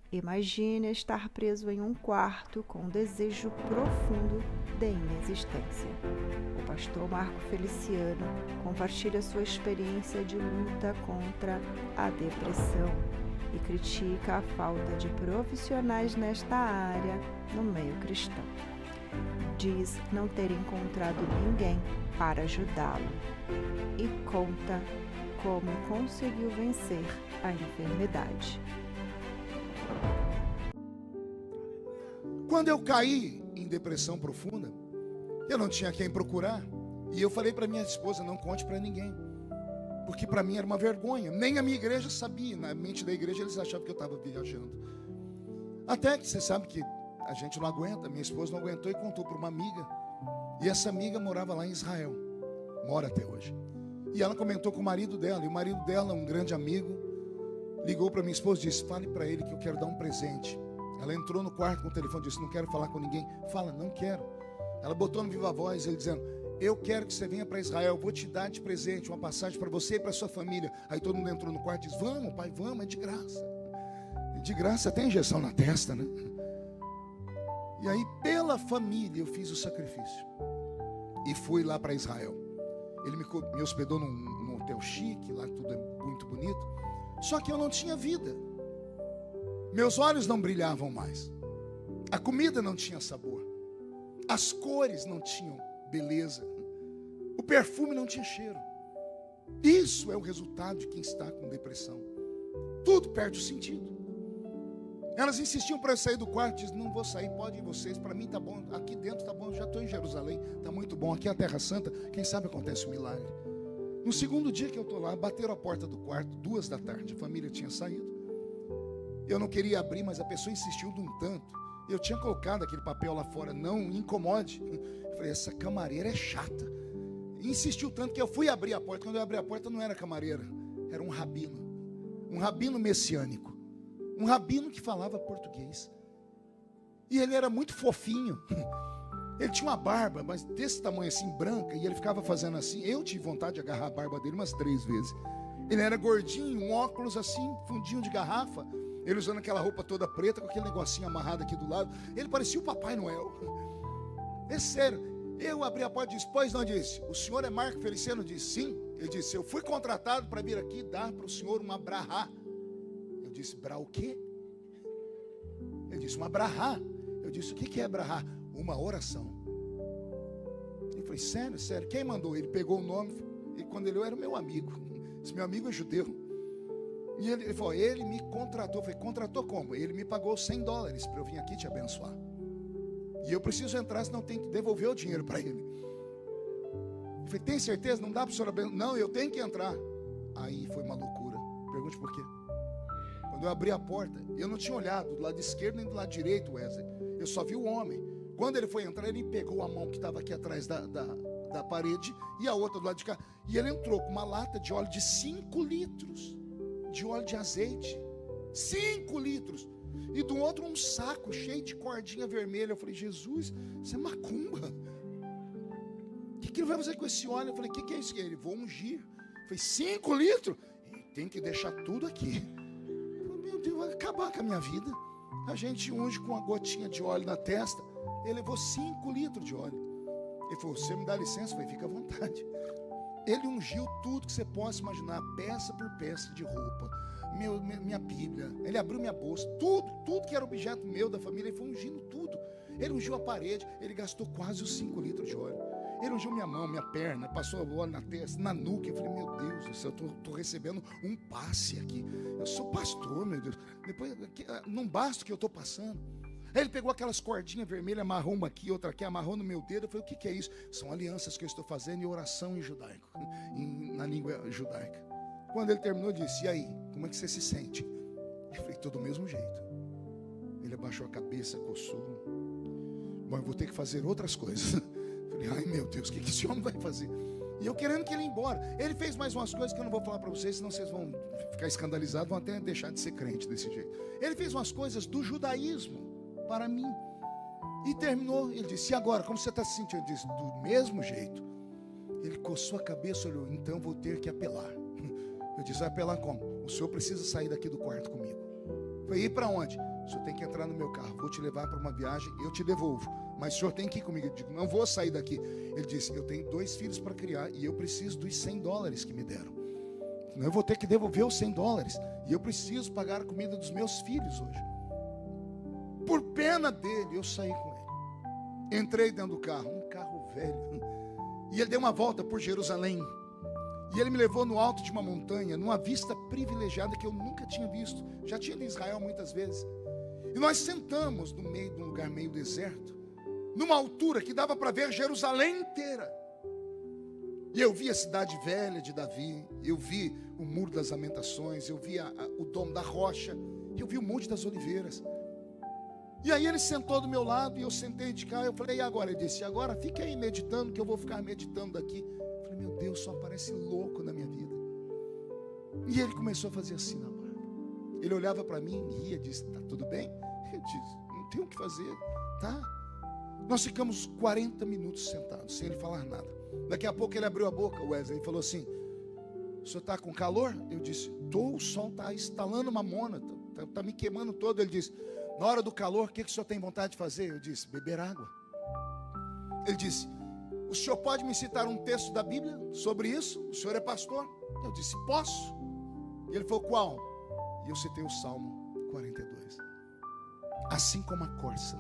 Imagine estar preso em um quarto com um desejo profundo de inexistência. O pastor Marco Feliciano compartilha sua experiência de luta contra a depressão e critica a falta de profissionais nesta área no meio cristão. Diz não ter encontrado ninguém para ajudá-lo e conta como conseguiu vencer a enfermidade. Quando eu caí em depressão profunda, eu não tinha quem procurar. E eu falei para minha esposa, não conte para ninguém. Porque para mim era uma vergonha. Nem a minha igreja sabia. Na mente da igreja eles achavam que eu estava viajando. Até que você sabe que a gente não aguenta. Minha esposa não aguentou e contou para uma amiga. E essa amiga morava lá em Israel. Mora até hoje. E ela comentou com o marido dela. E o marido dela, um grande amigo, ligou para minha esposa e disse, fale para ele que eu quero dar um presente. Ela entrou no quarto com o telefone e disse, não quero falar com ninguém. Fala, não quero. Ela botou no viva voz, ele dizendo, eu quero que você venha para Israel, eu vou te dar de presente uma passagem para você e para sua família. Aí todo mundo entrou no quarto e disse, vamos pai, vamos, é de graça. De graça tem injeção na testa, né? E aí pela família eu fiz o sacrifício. E fui lá para Israel. Ele me hospedou num hotel chique, lá tudo é muito bonito. Só que eu não tinha vida. Meus olhos não brilhavam mais. A comida não tinha sabor. As cores não tinham beleza. O perfume não tinha cheiro. Isso é o resultado de quem está com depressão. Tudo perde o sentido. Elas insistiam para eu sair do quarto. Diz, não vou sair, pode ir vocês. Para mim tá bom, aqui dentro tá bom. Eu já estou em Jerusalém, tá muito bom. Aqui é a Terra Santa, quem sabe acontece um milagre. No segundo dia que eu estou lá, bateram a porta do quarto, 2 da tarde. A família tinha saído. Eu não queria abrir, mas a pessoa insistiu de um tanto. Eu tinha colocado aquele papel lá fora, não incomode. Eu falei, essa camareira é chata. E insistiu tanto que eu fui abrir a porta. Quando eu abri a porta não era camareira, era um rabino messiânico. Um rabino que falava português. E ele era muito fofinho. Ele tinha uma barba, mas desse tamanho assim, branca. E ele ficava fazendo assim. Eu tive vontade de agarrar a barba dele umas 3 vezes. Ele era gordinho, um óculos assim, fundinho de garrafa. Ele usando aquela roupa toda preta, com aquele negocinho amarrado aqui do lado. Ele parecia o Papai Noel. É sério. Eu abri a porta e disse, pois não, disse, o senhor é Marco Feliciano? Disse, sim. Ele disse, eu fui contratado para vir aqui dar para o senhor uma brahá. Eu disse, brá o quê? Ele disse, uma brahá. Eu disse, o que é brahá? Uma oração. Eu falei, sério, sério, quem mandou? Ele pegou o nome, e quando ele era o meu amigo. Esse meu amigo é judeu. E ele falou, ele me contratou. Eu falei, contratou como? Ele me pagou $100 para eu vir aqui te abençoar. E eu preciso entrar, senão tem que devolver o dinheiro para ele. Eu falei, tem certeza? Não dá para o senhor abençoar? Não, eu tenho que entrar. Aí foi uma loucura. Pergunte por quê. Quando eu abri a porta, eu não tinha olhado do lado esquerdo nem do lado direito, Wesley. Eu só vi o homem. Quando ele foi entrar, ele pegou a mão que estava aqui atrás da parede e a outra do lado de cá. E ele entrou com uma lata de óleo de 5 litros. De óleo de azeite, 5 litros, e do outro um saco cheio de cordinha vermelha. Eu falei, Jesus, isso é macumba. O que ele vai fazer com esse óleo? Eu falei, o que é isso? Ele, vou ungir. Eu falei, 5 litros? E tem que deixar tudo aqui. Eu falei, meu Deus, vai acabar com a minha vida. A gente unge com uma gotinha de óleo na testa. Ele levou 5 litros de óleo. Ele falou, você me dá licença? Eu falei, fica à vontade. Ele ungiu tudo que você possa imaginar, peça por peça de roupa, minha Bíblia. Ele abriu minha bolsa, tudo que era objeto meu, da família, ele foi ungindo tudo. Ele ungiu a parede, ele gastou quase os 5 litros de óleo. Ele ungiu minha mão, minha perna, passou óleo na testa, na nuca. Eu falei, meu Deus, eu estou recebendo um passe aqui. Eu sou pastor, meu Deus. Depois, não basta o que eu estou passando. Aí ele pegou aquelas cordinhas vermelhas, amarrou uma aqui, outra aqui, amarrou no meu dedo. Eu falei, o que é isso? São alianças que eu estou fazendo em oração em judaico, na língua judaica. Quando ele terminou, eu disse, e aí, como é que você se sente? Eu falei, tô do mesmo jeito. Ele abaixou a cabeça, coçou. Bom, eu vou ter que fazer outras coisas. Eu falei, ai meu Deus, o que esse homem vai fazer? E eu querendo que ele ia embora. Ele fez mais umas coisas que eu não vou falar para vocês, senão vocês vão ficar escandalizados, vão até deixar de ser crente desse jeito. Ele fez umas coisas do judaísmo para mim. E terminou, ele disse, e agora, como você está se sentindo? Eu disse, do mesmo jeito. Ele coçou a cabeça, olhou, então vou ter que apelar. Eu disse, vai apelar como? O senhor precisa sair daqui do quarto comigo. Eu falei, ir para onde? o senhor tem que entrar no meu carro, vou te levar para uma viagem, eu te devolvo, mas o senhor tem que ir comigo. Eu digo, não vou sair daqui. Ele disse, eu tenho 2 filhos para criar e eu preciso dos $100 que me deram. Eu vou ter que devolver os $100 e eu preciso pagar a comida dos meus filhos hoje. Por pena dele, eu saí com ele. Entrei dentro do carro, um carro velho, e ele deu uma volta por Jerusalém. E ele me levou no alto de uma montanha, numa vista privilegiada que eu nunca tinha visto. Já tinha ido em Israel muitas vezes. E nós sentamos no meio de um lugar meio deserto, numa altura que dava para ver Jerusalém inteira. E eu vi a cidade velha de Davi, eu vi o Muro das Lamentações, eu vi o Domo da Rocha, eu vi o Monte das Oliveiras. E aí ele sentou do meu lado e eu sentei de cá. Eu falei, e agora? Ele disse, agora fica aí meditando, que eu vou ficar meditando daqui. Eu falei, meu Deus, só parece louco na minha vida. E ele começou a fazer assim na barba. Ele olhava para mim, ria, disse, tá tudo bem? Eu disse, não tem o que fazer, tá? Nós ficamos 40 minutos sentados, sem ele falar nada. Daqui a pouco ele abriu a boca, o Wesley, e falou assim, o senhor está com calor? Eu disse, o sol está estalando uma mona, está me queimando todo. Ele disse, na hora do calor, o que o senhor tem vontade de fazer? Eu disse, beber água. Ele disse, o senhor pode me citar um texto da Bíblia sobre isso? O senhor é pastor? Eu disse, posso. E ele falou, qual? E eu citei o Salmo 42. Assim como a corça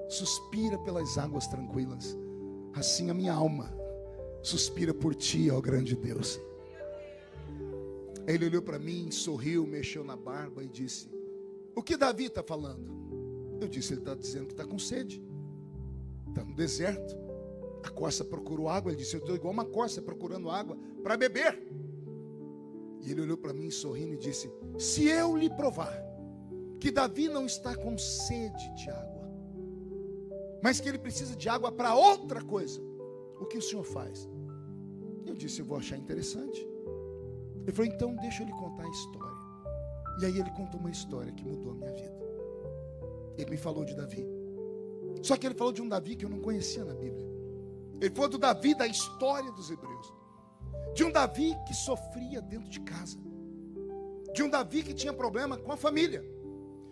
suspira pelas águas tranquilas, assim a minha alma suspira por ti, ó grande Deus. Ele olhou para mim, sorriu, mexeu na barba e disse, o que Davi está falando? Eu disse, ele está dizendo que está com sede, está no deserto. A corça procurou água. Ele disse, eu estou igual uma corça procurando água para beber. E ele olhou para mim sorrindo e disse, se eu lhe provar que Davi não está com sede de água, mas que ele precisa de água para outra coisa, o que o senhor faz? Eu disse, eu vou achar interessante. Ele falou, então deixa eu lhe contar a história. E aí ele contou uma história que mudou a minha vida. Ele me falou de Davi. Só que ele falou de um Davi que eu não conhecia na Bíblia. Ele falou do Davi da história dos hebreus. De um Davi que sofria dentro de casa. De um Davi que tinha problema com a família.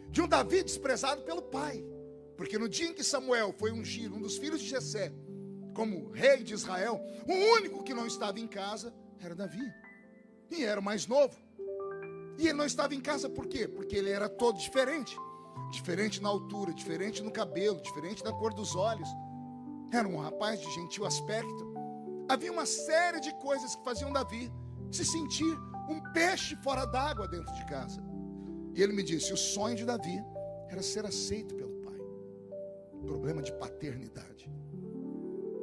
De um Davi desprezado pelo pai. Porque no dia em que Samuel foi ungir um dos filhos de Jessé como rei de Israel, o único que não estava em casa era Davi. E era o mais novo. E ele não estava em casa por quê? Porque ele era todo diferente. Diferente na altura, diferente no cabelo, diferente na cor dos olhos. Era um rapaz de gentil aspecto. Havia uma série de coisas que faziam Davi se sentir um peixe fora d'água dentro de casa. E ele me disse, o sonho de Davi era ser aceito pelo pai. Problema de paternidade.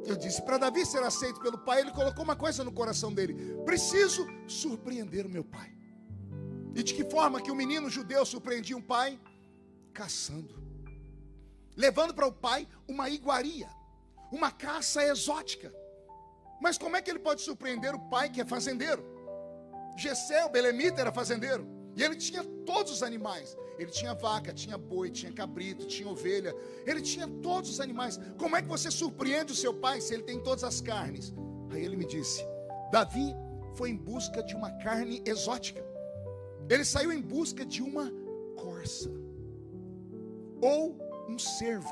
Eu disse, para Davi ser aceito pelo pai, ele colocou uma coisa no coração dele. Preciso surpreender o meu pai. E de que forma que o menino judeu surpreendia um pai? Caçando. Levando para o pai uma iguaria. Uma caça exótica. Mas como é que ele pode surpreender o pai que é fazendeiro? Jessé, o belemita, era fazendeiro. E ele tinha todos os animais. Ele tinha vaca, tinha boi, tinha cabrito, tinha ovelha. Ele tinha todos os animais. Como é que você surpreende o seu pai se ele tem todas as carnes? Aí ele me disse, Davi foi em busca de uma carne exótica. Ele saiu em busca de uma corça. Ou um cervo.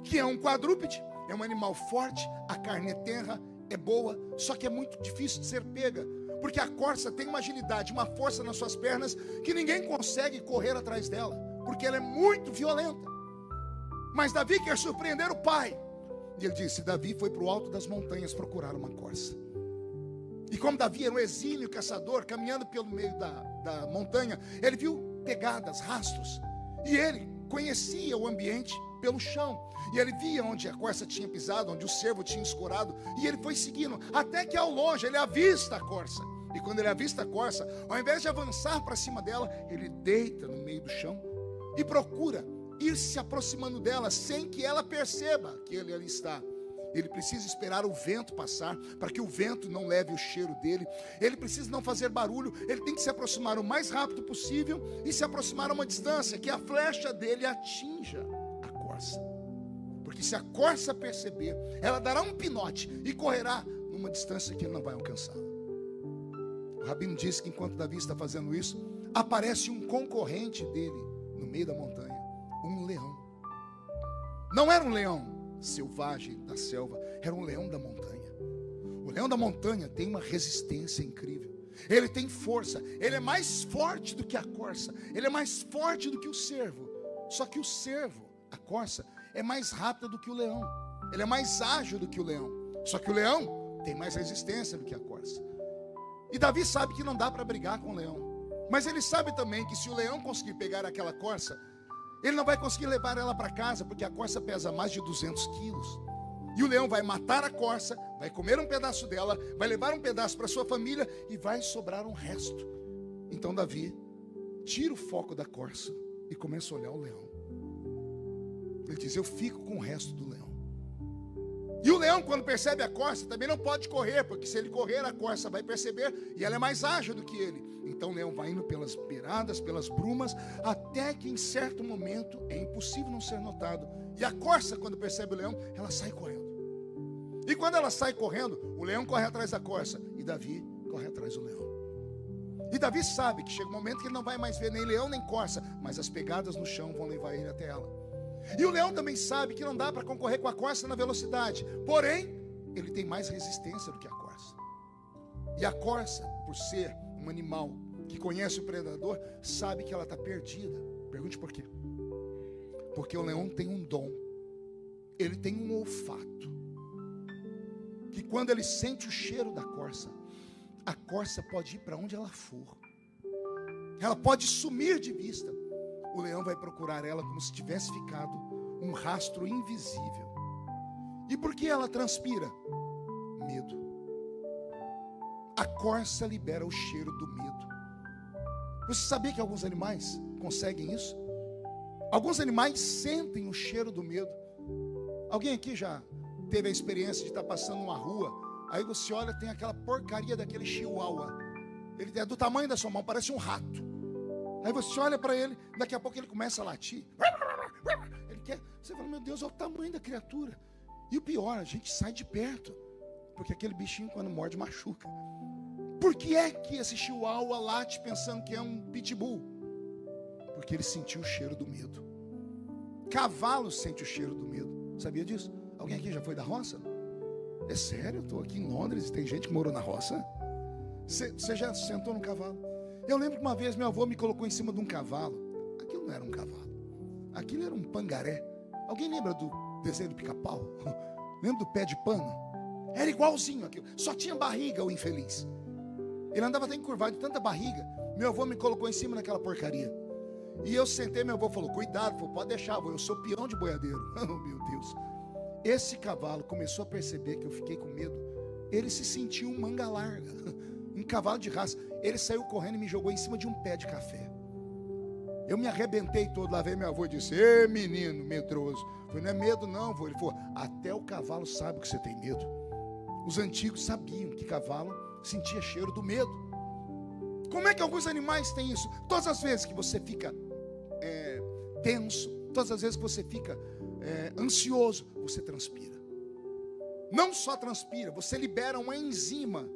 Que é um quadrúpede. É um animal forte, a carne é tenra, é boa, só que é muito difícil de ser pega. Porque a corça tem uma agilidade, uma força nas suas pernas que ninguém consegue correr atrás dela, porque ela é muito violenta. Mas Davi quer surpreender o pai. E ele disse, Davi foi para o alto das montanhas procurar uma corça. E como Davi era um exímio caçador, caminhando pelo meio da montanha, ele viu pegadas, rastros. E ele conhecia o ambiente pelo chão. E ele via onde a corça tinha pisado, onde o cervo tinha escorado. E ele foi seguindo, até que ao longe ele avista a corça. E quando ele avista a corça, ao invés de avançar para cima dela, ele deita no meio do chão e procura ir se aproximando dela sem que ela perceba que ele ali está. Ele precisa esperar o vento passar, para que o vento não leve o cheiro dele. Ele precisa não fazer barulho. Ele tem que se aproximar o mais rápido possível e se aproximar a uma distância que a flecha dele atinja a corça. Porque se a corça perceber, ela dará um pinote e correrá numa distância que ele não vai alcançar. O rabino disse que enquanto Davi está fazendo isso, aparece um concorrente dele no meio da montanha. Não era um leão selvagem da selva, era um leão da montanha. O leão da montanha tem uma resistência incrível. Ele tem força, ele é mais forte do que a corça, ele é mais forte do que o cervo. Só que o cervo, a corça, é mais rápida do que o leão. Ele é mais ágil do que o leão. Só que o leão tem mais resistência do que a corça. E Davi sabe que não dá para brigar com o leão. Mas ele sabe também que se o leão conseguir pegar aquela corça, ele não vai conseguir levar ela para casa, porque a corça pesa mais de 200 quilos. E o leão vai matar a corça, vai comer um pedaço dela, vai levar um pedaço para sua família e vai sobrar um resto. Então Davi tira o foco da corça e começa a olhar o leão. Ele diz: eu fico com o resto do leão. E o leão, quando percebe a corça, também não pode correr, porque se ele correr, a corça vai perceber e ela é mais ágil do que ele. Então o leão vai indo pelas beiradas, pelas brumas, até que em certo momento é impossível não ser notado. E a corça, quando percebe o leão, ela sai correndo. E quando ela sai correndo, o leão corre atrás da corça e Davi corre atrás do leão. E Davi sabe que chega um momento que ele não vai mais ver nem leão nem corça, mas as pegadas no chão vão levar ele até ela. E o leão também sabe que não dá para concorrer com a corça na velocidade, porém, ele tem mais resistência do que a corça. E a corça, por ser um animal que conhece o predador, sabe que ela está perdida. Pergunte por quê? Porque o leão tem um dom, ele tem um olfato, que quando ele sente o cheiro da corça, a corça pode ir para onde ela for, ela pode sumir de vista. O leão vai procurar ela como se tivesse ficado um rastro invisível. E por que ela transpira? Medo. A corça libera o cheiro do medo. Você sabia que alguns animais conseguem isso? Alguns animais sentem o cheiro do medo. Alguém aqui já teve a experiência de estar passando numa rua, aí você olha, tem aquela porcaria daquele chihuahua. Ele é do tamanho da sua mão, parece um rato. Aí você olha para ele, daqui a pouco ele começa a latir. Ele quer, você fala: meu Deus, olha o tamanho da criatura. E o pior, a gente sai de perto, porque aquele bichinho quando morde machuca. Por que é que esse chihuahua late pensando que é um pitbull? Porque ele sentiu o cheiro do medo. Cavalo sente o cheiro do medo. Sabia disso? Alguém aqui já foi da roça? É sério, eu estou aqui em Londres e tem gente que morou na roça. Você já sentou no cavalo? Eu lembro que uma vez meu avô me colocou em cima de um cavalo. Aquilo não era um cavalo, aquilo era um pangaré. Alguém lembra do desenho do Pica-Pau? Lembra do pé de pano? Era igualzinho aquilo, só tinha barriga o infeliz. Ele andava até encurvado de tanta barriga. Meu avô me colocou em cima daquela porcaria. E eu sentei, meu avô falou: cuidado, falou, pode deixar, avô, eu sou peão de boiadeiro. Oh, meu Deus. Esse cavalo começou a perceber que eu fiquei com medo. Ele se sentiu um manga larga, um cavalo de raça. Ele saiu correndo e me jogou em cima de um pé de café. Eu me arrebentei todo. Lá veio meu avô e disse: ê menino medroso. Eu falei: não é medo não, avô. Ele falou: até o cavalo sabe que você tem medo. Os antigos sabiam que cavalo sentia cheiro do medo. Como é que alguns animais têm isso? Todas as vezes que você fica tenso, todas as vezes que você fica ansioso, você transpira. Não só transpira, você libera uma enzima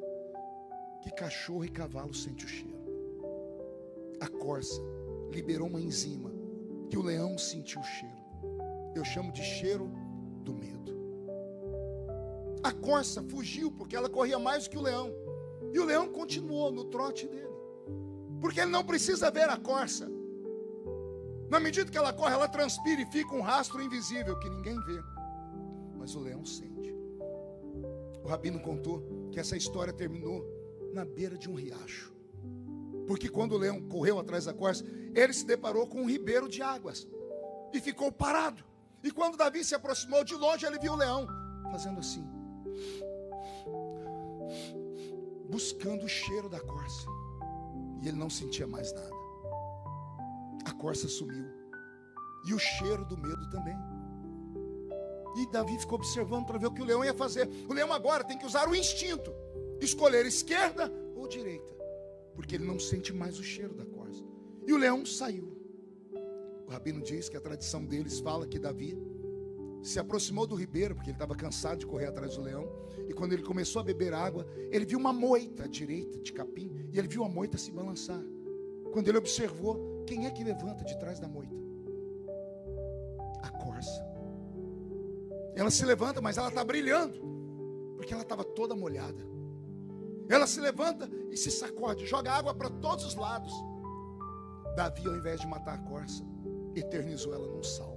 que cachorro e cavalo sentem o cheiro. A corça liberou uma enzima que o leão sentiu o cheiro. Eu chamo de cheiro do medo. A corça fugiu porque ela corria mais do que o leão. E o leão continuou no trote dele, porque ele não precisa ver a corça. Na medida que ela corre, ela transpira e fica um rastro invisível que ninguém vê. Mas o leão sente. O rabino contou que essa história terminou na beira de um riacho. Porque quando o leão correu atrás da corça, ele se deparou com um ribeiro de águas e ficou parado. E quando Davi se aproximou de longe, ele viu o leão fazendo assim, buscando o cheiro da corça. E ele não sentia mais nada. A corça sumiu. E o cheiro do medo também. E Davi ficou observando para ver o que o leão ia fazer. O leão agora tem que usar o instinto, escolher esquerda ou direita, porque ele não sente mais o cheiro da corça. E o leão saiu. O rabino diz que a tradição deles fala que Davi se aproximou do ribeiro, porque ele estava cansado de correr atrás do leão. E quando ele começou a beber água, ele viu uma moita à direita de capim, e ele viu a moita se balançar. Quando ele observou, quem é que levanta de trás da moita? A corça. Ela se levanta, mas ela está brilhando, porque ela estava toda molhada. Ela se levanta e se sacode, joga água para todos os lados. Davi, ao invés de matar a corça, eternizou ela num salmo.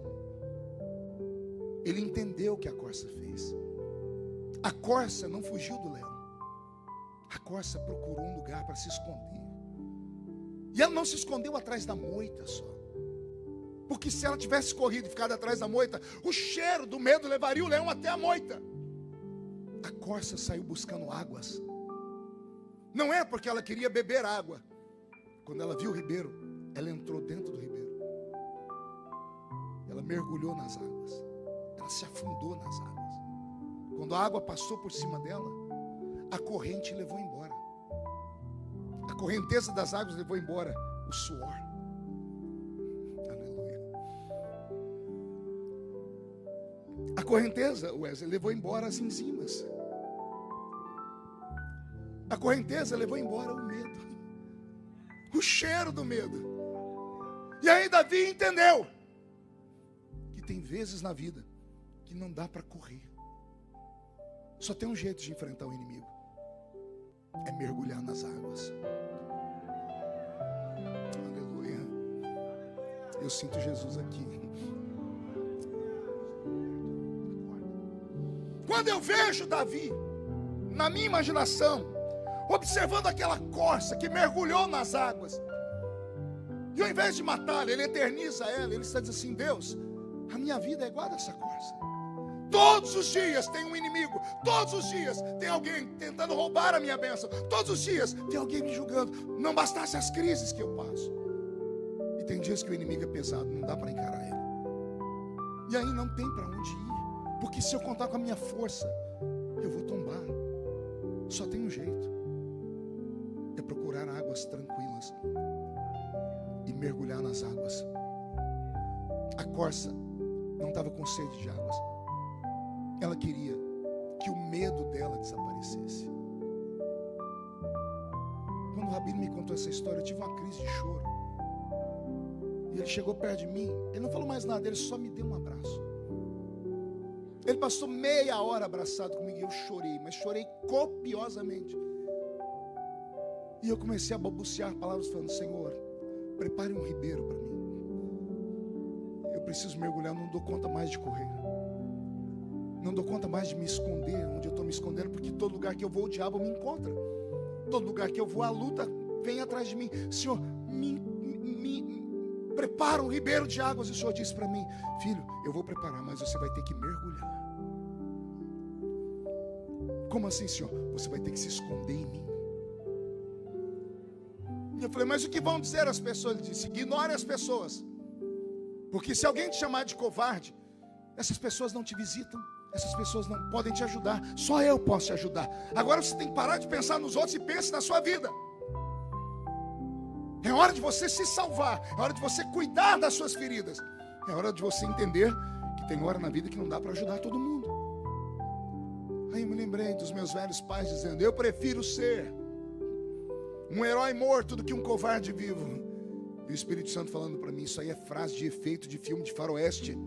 Ele entendeu o que a corça fez. A corça não fugiu do leão. A corça procurou um lugar para se esconder. E ela não se escondeu atrás da moita só. Porque se ela tivesse corrido e ficado atrás da moita, o cheiro do medo levaria o leão até a moita. A corça saiu buscando águas. Não é porque ela queria beber água. Quando ela viu o ribeiro, ela entrou dentro do ribeiro. Ela mergulhou nas águas. Ela se afundou nas águas. Quando a água passou por cima dela, a corrente levou embora. A correnteza das águas levou embora o suor. Aleluia. A correnteza, Wesley, levou embora as enzimas. A correnteza levou embora o medo. O cheiro do medo. E aí Davi entendeu que tem vezes na vida que não dá para correr. Só tem um jeito de enfrentar o inimigo. É mergulhar nas águas. Aleluia. Eu sinto Jesus aqui. Quando eu vejo Davi, na minha imaginação, observando aquela corça que mergulhou nas águas, e ao invés de matá-la, ele eterniza ela. Ele está dizendo assim: Deus, a minha vida é igual a dessa corça. Todos os dias tem um inimigo. Todos os dias tem alguém tentando roubar a minha bênção. Todos os dias tem alguém me julgando. Não bastasse as crises que eu passo. E tem dias que o inimigo é pesado, não dá para encarar ele. E aí não tem para onde ir. Porque se eu contar com a minha força, eu vou tombar. Só tem um jeito. É procurar águas tranquilas e mergulhar nas águas. A corça não estava com sede de águas. Ela queria que o medo dela desaparecesse. Quando o Rabino me contou essa história, eu tive uma crise de choro. E ele chegou perto de mim. Ele não falou mais nada, ele só me deu um abraço. Ele passou meia hora abraçado comigo e eu chorei, mas chorei copiosamente. E eu comecei a balbuciar palavras falando: Senhor, prepare um ribeiro para mim. Eu preciso mergulhar, não dou conta mais de correr. Não dou conta mais de me esconder onde eu estou me escondendo, porque todo lugar que eu vou o diabo me encontra. Todo lugar que eu vou a luta vem atrás de mim. Senhor, me prepara um ribeiro de águas. E o Senhor disse para mim: filho, eu vou preparar, mas você vai ter que mergulhar. Como assim, Senhor? Você vai ter que se esconder em mim. E eu falei: mas o que vão dizer as pessoas? Ele disse: ignore as pessoas, porque se alguém te chamar de covarde, essas pessoas não te visitam. Essas pessoas não podem te ajudar. Só eu posso te ajudar. Agora você tem que parar de pensar nos outros e pense na sua vida. É hora de você se salvar. É hora de você cuidar das suas feridas. É hora de você entender que tem hora na vida que não dá para ajudar todo mundo. Aí eu me lembrei dos meus velhos pais dizendo: eu prefiro ser um herói morto do que um covarde vivo. E o Espírito Santo falando para mim: isso aí é frase de efeito de filme de faroeste.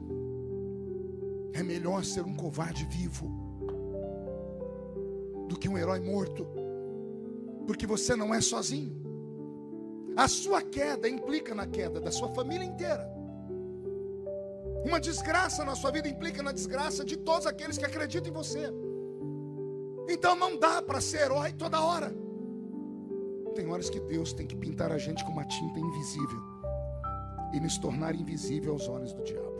É melhor ser um covarde vivo do que um herói morto. Porque você não é sozinho. A sua queda implica na queda da sua família inteira. Uma desgraça na sua vida implica na desgraça de todos aqueles que acreditam em você. Então não dá para ser herói toda hora. Tem horas que Deus tem que pintar a gente com uma tinta invisível e nos tornar invisível aos olhos do diabo.